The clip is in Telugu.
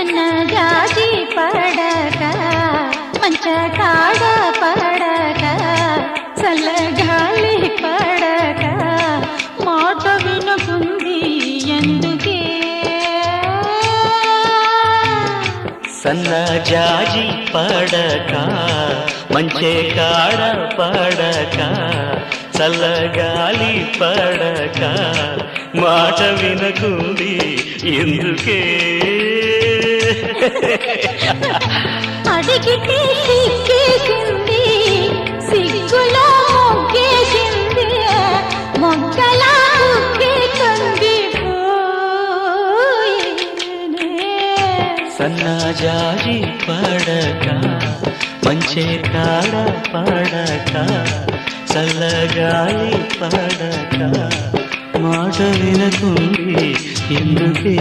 సన్నజాజి పడక మంచ కాడ పడక చల్లగాలి పడక మాట వినుకుంది ఎందుకే సన్నజాజి పడక మంచే కాడ పడక చల్లగాలి పడక మాట వినకుంది ఎందుకే అడిగితే సిగ్గేసింది సిగ్గులో మొగ్గేసింది మొగ్గలా కంది సన్నజాజి పడక మంచే కాడ పడక చల్లగాలి పడక మాట వినకుంది ఎందుకే